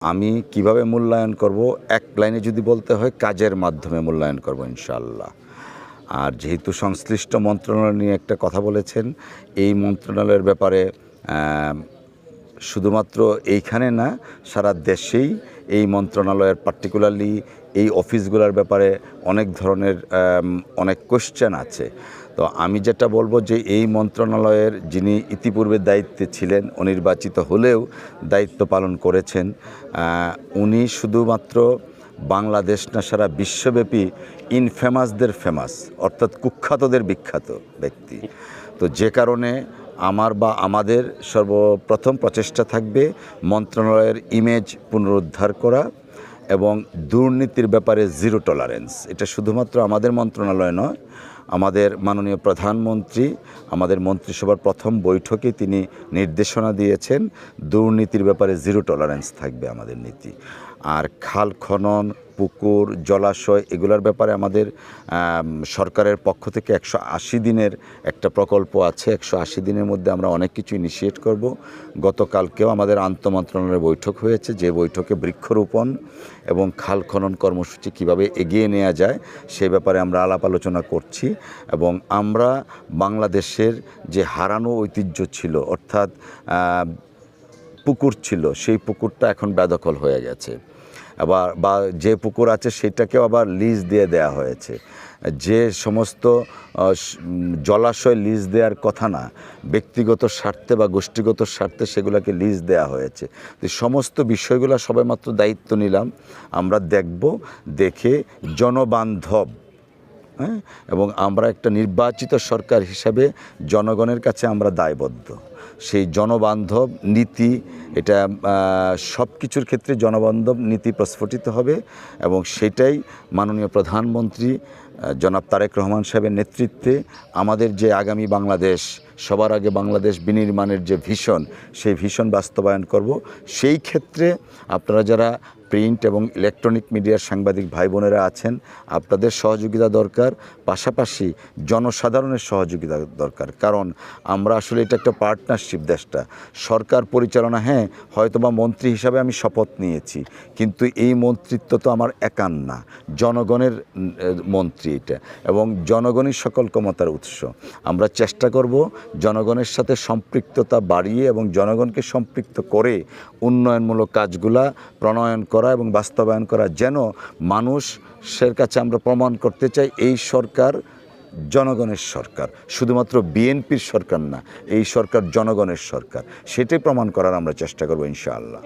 আমি কিভাবে মূল্যায়ন করব, এক লাইনে যদি বলতে হয় কাজের মাধ্যমে মূল্যায়ন করব ইনশাআল্লাহ। আর যেহেতু সংশ্লিষ্ট মন্ত্রণালয় নিয়ে একটা কথা বলেছেন, এই মন্ত্রণালয়ের ব্যাপারে শুধুমাত্র এইখানে না, সারা দেশেই এই মন্ত্রণালয়ের পার্টিকুলারলি এই অফিসগুলোর ব্যাপারে অনেক ধরনের অনেক কোয়েশ্চেন আছে। তো আমি যেটা বলবো যে এই মন্ত্রণালয়ের যিনি ইতিপূর্বে দায়িত্বে ছিলেন, অনির্বাচিত হলেও দায়িত্ব পালন করেছেন, উনি শুধুমাত্র বাংলাদেশ না সারা বিশ্বব্যাপী ইনফেমাসদের ফেমাস, অর্থাৎ কুখ্যাতদের বিখ্যাত ব্যক্তি। তো যে কারণে আমার বা আমাদের সর্বপ্রথম প্রচেষ্টা থাকবে মন্ত্রণালয়ের ইমেজ পুনরুদ্ধার করা এবং দুর্নীতির ব্যাপারে জিরো টলারেন্স। এটা শুধুমাত্র আমাদের মন্ত্রণালয় নয়, আমাদের মাননীয় প্রধানমন্ত্রী আমাদের মন্ত্রিসভার প্রথম বৈঠকে তিনি নির্দেশনা দিয়েছেন, দুর্নীতির ব্যাপারে জিরো টলারেন্স থাকবে আমাদের নীতি। আর খাল খনন, পুকুর, জলাশয় এগুলোর ব্যাপারে আমাদের সরকারের পক্ষ থেকে 180 দিনের একটা প্রকল্প আছে। 180 দিনের মধ্যে আমরা অনেক কিছু ইনিশিয়েট করব। গতকালকেও আমাদের আন্তঃমন্ত্রণালয়ের বৈঠক হয়েছে, যে বৈঠকে বৃক্ষরোপণ এবং খাল খনন কর্মসূচি কিভাবে এগিয়ে নেওয়া যায় সে ব্যাপারে আমরা আলাপ আলোচনা করছি। এবং আমরা বাংলাদেশের যে হারানো ঐতিহ্য ছিল, অর্থাৎ পুকুর ছিল, সেই পুকুরটা এখন বেদখল হয়ে গেছে। আবার বা যে পুকুর আছে সেটাকেও আবার লিজ দিয়ে দেয়া হয়েছে। যে সমস্ত জলাশয় লিজ দেওয়ার কথা না, ব্যক্তিগত স্বার্থে বা গোষ্ঠীগত স্বার্থে সেগুলোকে লিজ দেওয়া হয়েছে। তো সমস্ত বিষয়গুলো সবেমাত্র দায়িত্ব নিলাম, আমরা দেখব, দেখে জনবান্ধব, এবং আমরা একটা নির্বাচিত সরকার হিসাবে জনগণের কাছে আমরা দায়বদ্ধ। সেই জনবান্ধব নীতি, এটা সব কিছুর ক্ষেত্রে জনবান্ধব নীতি প্রস্ফুটিত হবে এবং সেটাই মাননীয় প্রধানমন্ত্রী জনাব তারেক রহমান সাহেবের নেতৃত্বে আমাদের যে আগামী বাংলাদেশ, সবার আগে বাংলাদেশ বিনির্মাণের যে ভিশন, সেই ভিশন বাস্তবায়ন করব। সেই ক্ষেত্রে আপনারা যারা প্রিন্ট এবং ইলেকট্রনিক মিডিয়ার সাংবাদিক ভাই বোনেরা আছেন, আপনাদের সহযোগিতা দরকার, পাশাপাশি জনসাধারণের সহযোগিতা দরকার। কারণ আমরা আসলে এটা একটা পার্টনারশিপ, দেশটা সরকার পরিচালনা, হ্যাঁ হয়তোবা মন্ত্রী হিসাবে আমি শপথ নিয়েছি, কিন্তু এই মন্ত্রিত্ব তো আমার একার না, জনগণের মন্ত্রী এটা, এবং জনগণই সকল ক্ষমতার উৎস। আমরা চেষ্টা করব জনগণের সাথে সম্পৃক্ততা বাড়িয়ে এবং জনগণকে সম্পৃক্ত করে উন্নয়নমূলক কাজগুলা প্রণয়ন করা এবং বাস্তবায়ন করা, যেন মানুষের কাছে আমরা প্রমাণ করতে চাই এই সরকার জনগণের সরকার, শুধুমাত্র বিএনপির সরকার না, এই সরকার জনগণের সরকার। সেটাই প্রমাণ করার আমরা চেষ্টা করব ইনশাআল্লাহ।